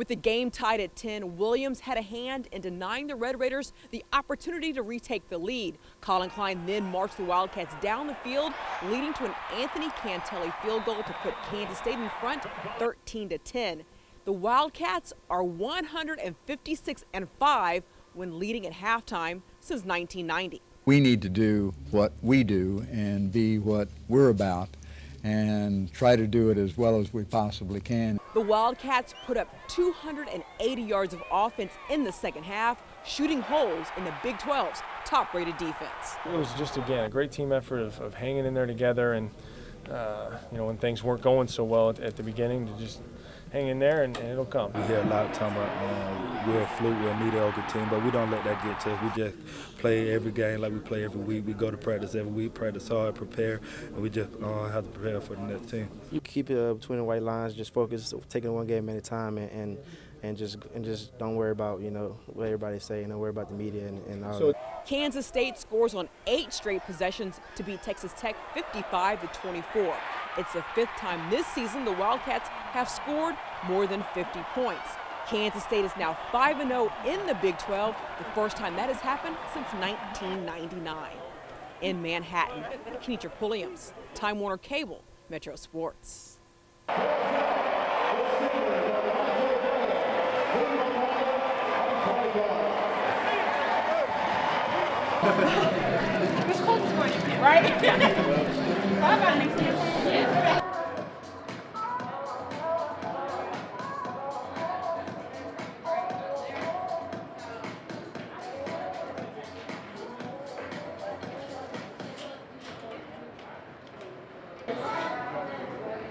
With the game tied at 10, Williams had a hand in denying the Red Raiders the opportunity to retake the lead. Colin Klein then marched the Wildcats down the field, leading to an Anthony Cantelli field goal to put Kansas State in front 13-10. The Wildcats are 156-5 when leading at halftime since 1990. We need to do what we do and be what we're about and try to do it as well as we possibly can. The Wildcats put up 280 yards of offense in the second half, shooting holes in the Big 12's top-rated defense. It was just, again, a great team effort of hanging in there together and, when things weren't going so well at the beginning, to just hang in there and it'll come. We hear a lot of time about we're a fluke, we're a mediocre team, but we don't let that get to us. We just play every game like we play every week. We go to practice every week, practice hard, prepare, and we just have to prepare for the next team. You keep it between the white lines, just focus, taking one game at a time, and just don't worry about what everybody say, worry about the media and all that. Kansas State scores on 8 straight possessions to beat Texas Tech 55-24. It's the 5th time this season the Wildcats have scored more than 50 points. Kansas State is now 5-0 in the Big 12, the first time that has happened since 1999. In Manhattan, Kenitra Pulliams, Time Warner Cable, Metro Sports. It's cold this morning, right? How about next year? Yeah.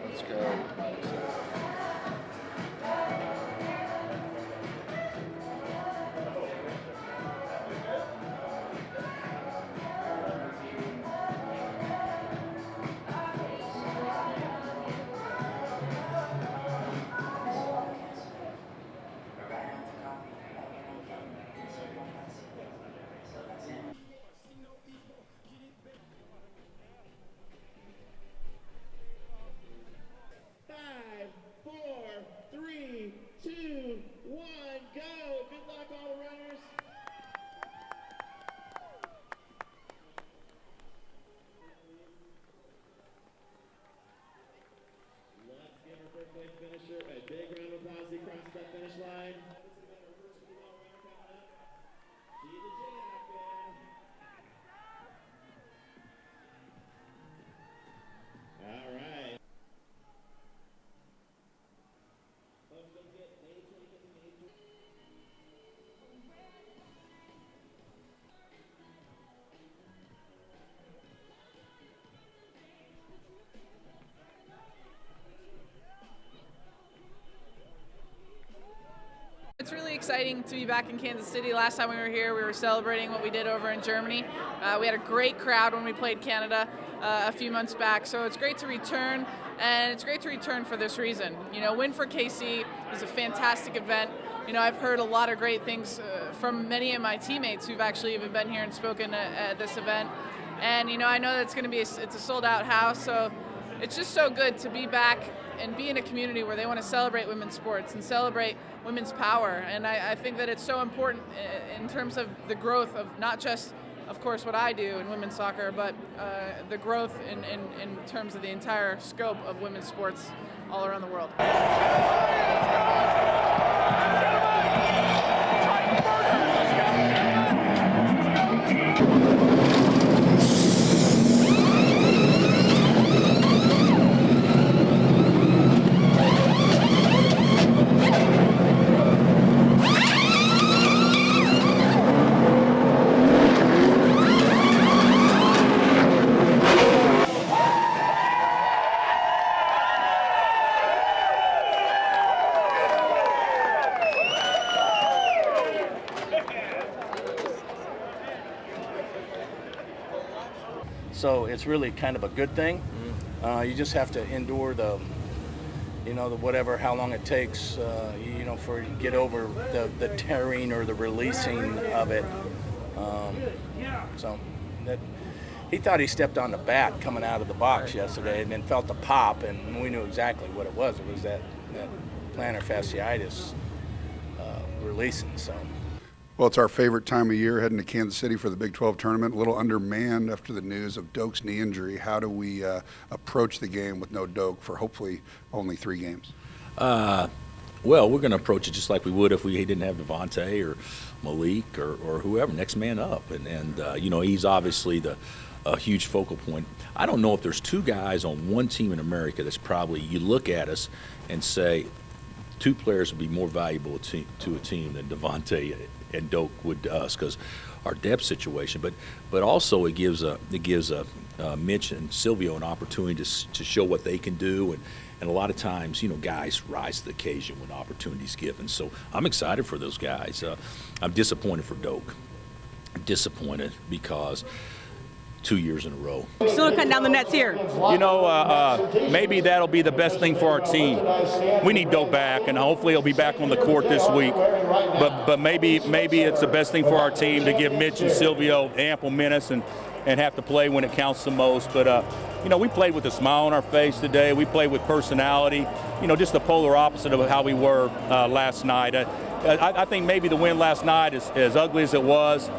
Let's go. Finisher, a big round of applause. He crosses that finish line. She the champion. All right. It's really exciting to be back in Kansas City. Last time we were here, we were celebrating what we did over in Germany. We had a great crowd when we played Canada a few months back, so it's great to return, and it's great to return for this reason. Win for KC is a fantastic event. I've heard a lot of great things from many of my teammates who've actually even been here and spoken at this event, and I know that it's a sold-out house, so it's just so good to be back and be in a community where they want to celebrate women's sports and celebrate women's power. And I think that it's so important in terms of the growth of not just, of course, what I do in women's soccer, but the growth in terms of the entire scope of women's sports all around the world. So it's really kind of a good thing. You just have to endure the whatever, how long it takes, for you to get over the tearing or the releasing of it. So that he thought he stepped on the bat coming out of the box yesterday, and then felt the pop, and we knew exactly what it was. It was that plantar fasciitis releasing. So. Well, it's our favorite time of year, heading to Kansas City for the Big 12 tournament. A little undermanned after the news of Doak's knee injury. How do we approach the game with no Doak for hopefully only 3 games? Well, we're going to approach it just like we would if we didn't have Devontae or Malik or whoever, next man up. And you know, he's obviously a huge focal point. I don't know if there's 2 guys on one team in America that's probably, you look at us and say, 2 players would be more valuable to a team than Devontae and Doak would to us, because our depth situation. But also it gives Mitch and Silvio an opportunity to show what they can do. And a lot of times, you know, guys rise to the occasion when opportunity's given. So I'm excited for those guys. I'm disappointed for Doak. I'm disappointed because 2 years in a row. Still cutting down the nets here. You know, maybe that'll be the best thing for our team. We need Doak back, and hopefully he'll be back on the court this week. But maybe it's the best thing for our team to give Mitch and Silvio ample minutes and have to play when it counts the most. But, you know, we played with a smile on our face today. We played with personality, you know, just the polar opposite of how we were last night. I think maybe the win last night, as ugly as it was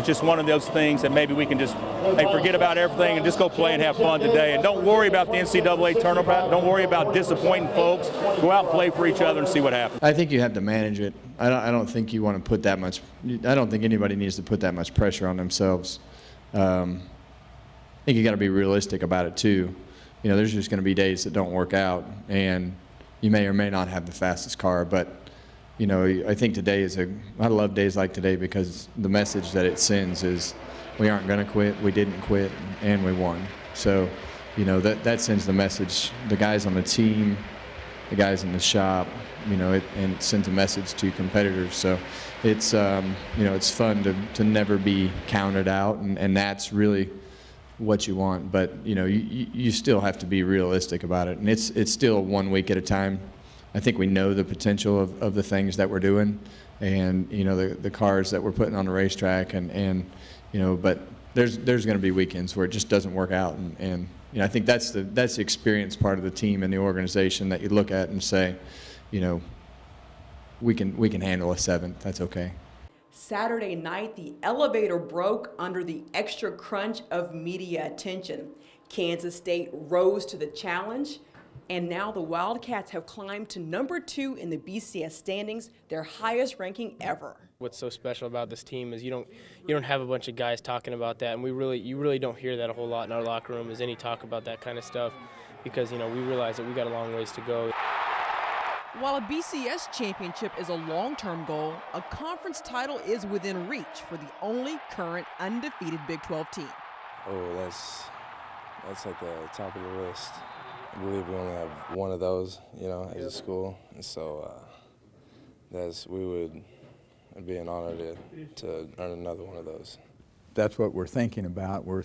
just one of those things that maybe we can just forget about everything and just go play and have fun today. And don't worry about the NCAA tournament. Don't worry about disappointing folks. Go out and play for each other and see what happens. I think you have to manage it. I don't think you want to put that much – I don't think anybody needs to put that much pressure on themselves. I think you got to be realistic about it too. You know, there's just going to be days that don't work out, and you may or may not have the fastest car. But you know, I think today is I love days like today because the message that it sends is we aren't going to quit, we didn't quit, and we won. So, you know, that sends the message. The guys on the team, the guys in the shop, you know, and it sends a message to competitors. So it's you know, it's fun to never be counted out, and that's really what you want. But you know, you still have to be realistic about it, and it's still 1 week at a time. I think we know the potential of the things that we're doing, and you know, the cars that we're putting on the racetrack, and you know, but there's going to be weekends where it just doesn't work out, and you know, I think that's the experience part of the team and the organization that you look at and say, you know, we can handle a 7th. That's okay. Saturday night, the elevator broke under the extra crunch of media attention. Kansas State rose to the challenge, and now the Wildcats have climbed to number 2 in the BCS standings, their highest ranking ever. What's so special about this team is you don't have a bunch of guys talking about that, and you really don't hear that a whole lot in our locker room, is any talk about that kind of stuff, because you know, we realize that we got a long ways to go. While a BCS championship is a long-term goal, a conference title is within reach for the only current undefeated Big 12 team. Oh, that's at the top of the list. I believe we only have one of those, you know, as a school, and so it'd be an honor to earn another one of those. That's what we're thinking about. We're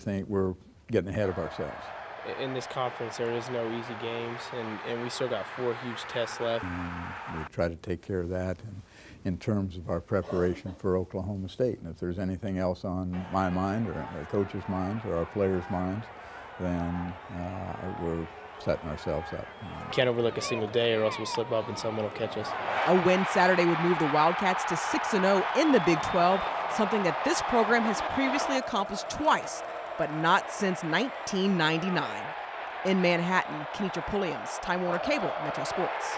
getting ahead of ourselves. In this conference, there is no easy games, and we still got 4 huge tests left. We try to take care of that in terms of our preparation for Oklahoma State. And if there's anything else on my mind or our coaches' minds or our players' minds, then we're setting ourselves up. Can't overlook a single day or else we'll slip up and someone will catch us. A win Saturday would move the Wildcats to 6-0 in the Big 12, something that this program has previously accomplished twice, but not since 1999. In Manhattan, Kenitra Pulliams, Time Warner Cable, Metro Sports.